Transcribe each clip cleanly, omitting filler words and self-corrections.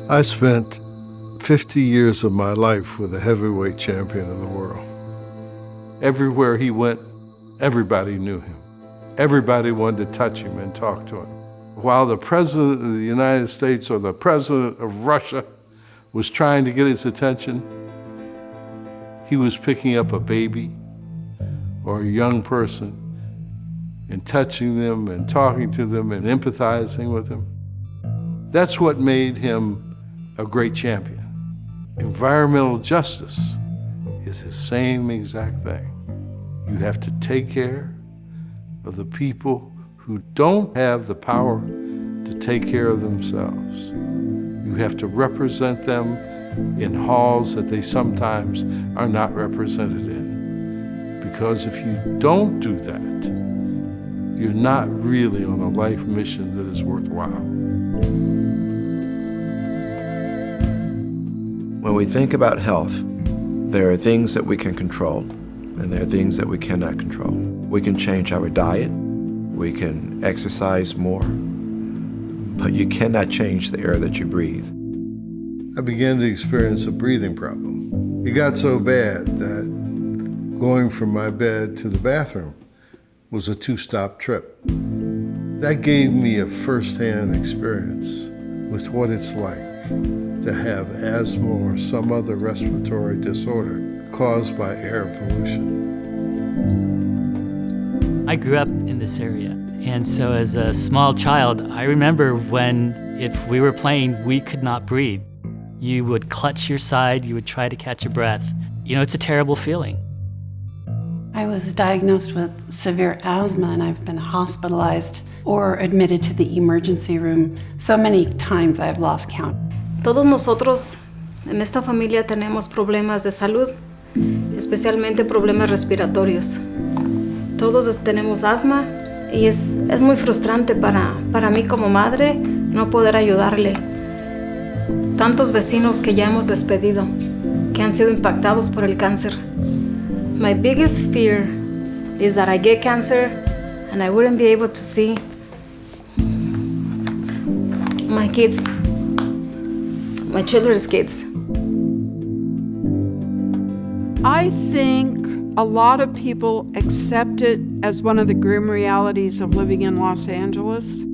I spent 50 years of my life with a heavyweight champion of the world. Everywhere he went, everybody knew him. Everybody wanted to touch him and talk to him. While the president of the United States or the president of Russia was trying to get his attention, he was picking up a baby or a young person and touching them and talking to them and empathizing with them. That's what made him a great champion. Environmental justice is the same exact thing. You have to take care of the people who don't have the power to take care of themselves. You have to represent them in halls that they sometimes are not represented in. Because if you don't do that, you're not really on a life mission that is worthwhile. When we think about health, there are things that we can control, and there are things that we cannot control. We can change our diet, we can exercise more, but you cannot change the air that you breathe. I began to experience a breathing problem. It got so bad that going from my bed to the bathroom was a 2-stop trip. That gave me a first-hand experience with what it's like to have asthma or some other respiratory disorder caused by air pollution. I grew up in this area, and so as a small child, I remember when, if we were playing, we could not breathe. You would clutch your side, you would try to catch your breath. You know, it's a terrible feeling. I was diagnosed with severe asthma, and I've been hospitalized or admitted to the emergency room so many times I've lost count. Todos nosotros en esta familia tenemos problemas de salud, especialmente problemas respiratorios. Todos tenemos asma y es muy frustrante para mí como madre no poder ayudarle. Tantos vecinos que ya hemos despedido, que han sido impactados por el cáncer. My biggest fear is that I get cancer and I wouldn't be able to see my kids, my children's kids. I think a lot of people accept it as one of the grim realities of living in Los Angeles.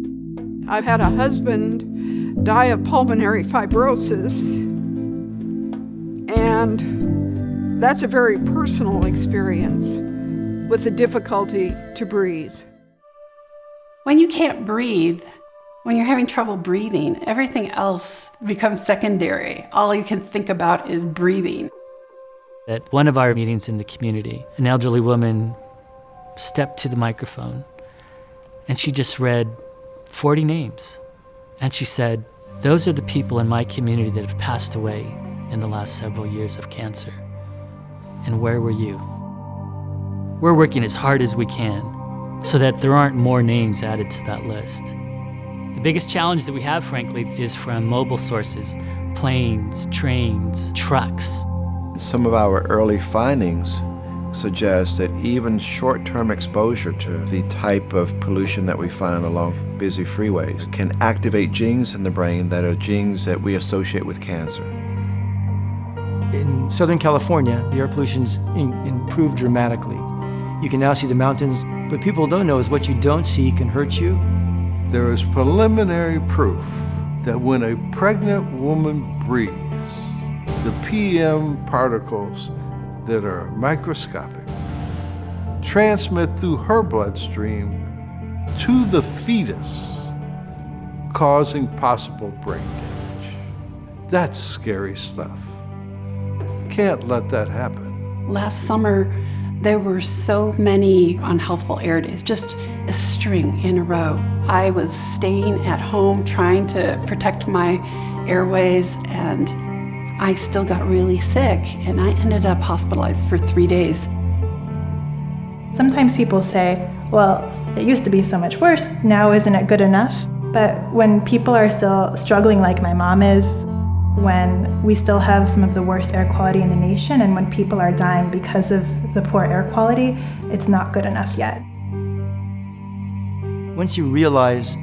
I've had a husband die of pulmonary fibrosis, and that's a very personal experience with the difficulty to breathe. When you can't breathe, when you're having trouble breathing, everything else becomes secondary. All you can think about is breathing. At one of our meetings in the community, an elderly woman stepped to the microphone and she just read 40 names. And she said, "Those are the people in my community that have passed away in the last several years of cancer. And where were you?" We're working as hard as we can so that there aren't more names added to that list. The biggest challenge that we have, frankly, is from mobile sources, planes, trains, trucks. Some of our early findings suggest that even short-term exposure to the type of pollution that we find along busy freeways can activate genes in the brain that are genes that we associate with cancer. In Southern California, the air pollution's improved dramatically. You can now see the mountains. What people don't know is what you don't see can hurt you. There is preliminary proof that when a pregnant woman breathes, the PM particles that are microscopic transmit through her bloodstream to the fetus, causing possible brain damage. That's scary stuff. Can't let that happen. Last summer, there were so many unhealthful air days, just a string in a row. I was staying at home trying to protect my airways, and I still got really sick, and I ended up hospitalized for 3 days. Sometimes people say, well, it used to be so much worse, now isn't it good enough? But when people are still struggling like my mom is, when we still have some of the worst air quality in the nation, and when people are dying because of the poor air quality, it's not good enough yet. Once you realize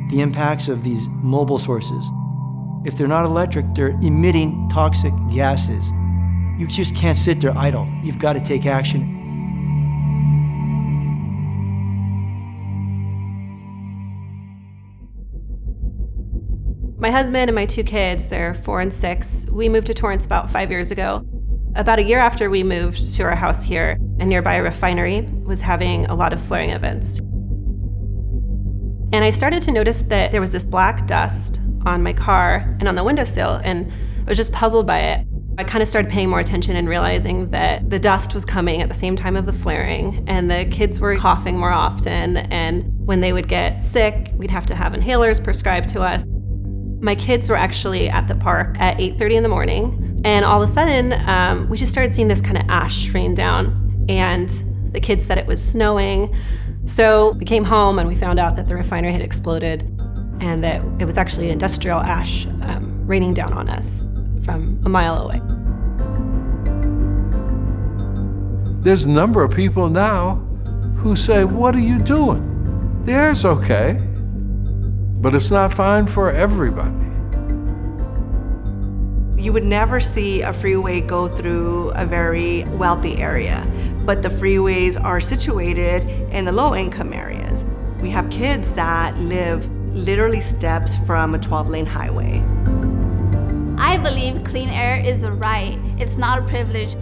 the impacts of these mobile sources, If they're not electric, they're emitting toxic gases. You just can't sit there idle. You've got to take action. My husband and my 2 kids, they're 4 and 6, we moved to Torrance about 5 years ago. About a year after we moved to our house here, a nearby refinery was having a lot of flaring events. And I started to notice that there was this black dust on my car and on the windowsill, and I was just puzzled by it. I kind of started paying more attention and realizing that the dust was coming at the same time of the flaring, and the kids were coughing more often, and when they would get sick, we'd have to have inhalers prescribed to us. My kids were actually at the park at 8:30 in the morning, and all of a sudden, we just started seeing this kind of ash rain down, and the kids said it was snowing. So we came home and we found out that the refinery had exploded and that it was actually industrial ash raining down on us from a mile away. There's a number of people now who say, "What are you doing? The air's okay, but it's not fine for everybody." You would never see a freeway go through a very wealthy area, but the freeways are situated in the low-income areas. We have kids that live literally steps from a 12-lane highway. I believe clean air is a right. It's not a privilege.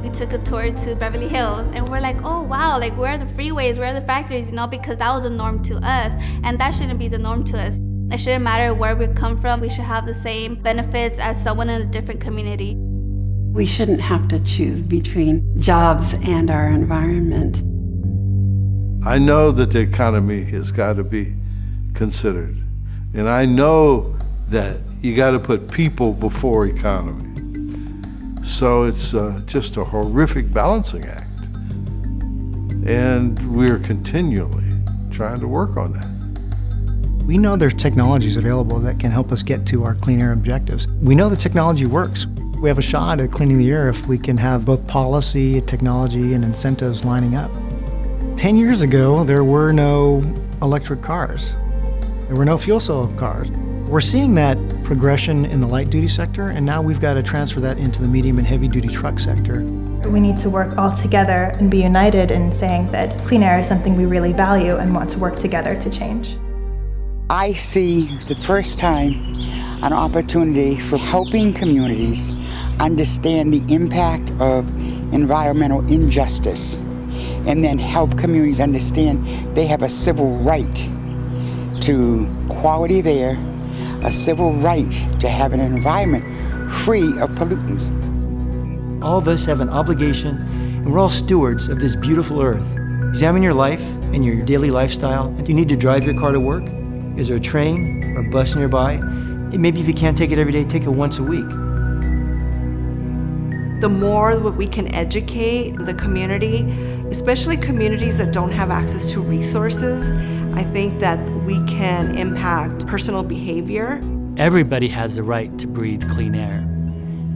We took a tour to Beverly Hills and we're like, oh wow, like where are the freeways, where are the factories, because that was a norm to us, and that shouldn't be the norm to us. It shouldn't matter where we come from, we should have the same benefits as someone in a different community. We shouldn't have to choose between jobs and our environment. I know that the economy has got to be considered, and I know that you got to put people before economy. So it's just a horrific balancing act, and we're continually trying to work on that. We know there's technologies available that can help us get to our clean air objectives. We know the technology works. We have a shot at cleaning the air if we can have both policy, technology, and incentives lining up. 10 years ago, there were no electric cars. There were no fuel cell cars. We're seeing that progression in the light-duty sector, and now we've got to transfer that into the medium and heavy-duty truck sector. We need to work all together and be united in saying that clean air is something we really value and want to work together to change. I see the first time an opportunity for helping communities understand the impact of environmental injustice, and then help communities understand they have a civil right to quality of air, a civil right to have an environment free of pollutants. All of us have an obligation, and we're all stewards of this beautiful earth. Examine your life and your daily lifestyle. Do you need to drive your car to work? Is there a train or a bus nearby? And maybe if you can't take it every day, take it once a week. The more that we can educate the community, especially communities that don't have access to resources, I think that we can impact personal behavior. Everybody has the right to breathe clean air.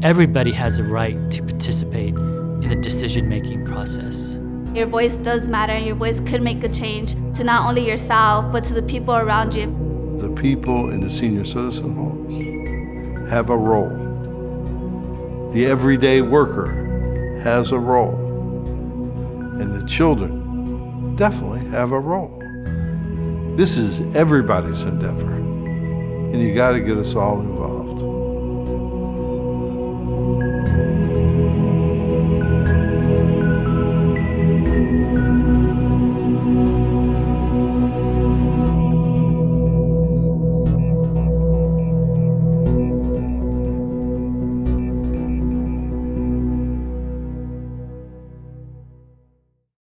Everybody has a right to participate in the decision-making process. Your voice does matter, and your voice could make a change to not only yourself, but to the people around you. The people in the senior citizen homes have a role. The everyday worker has a role. And the children definitely have a role. This is everybody's endeavor, and you got to get us all involved.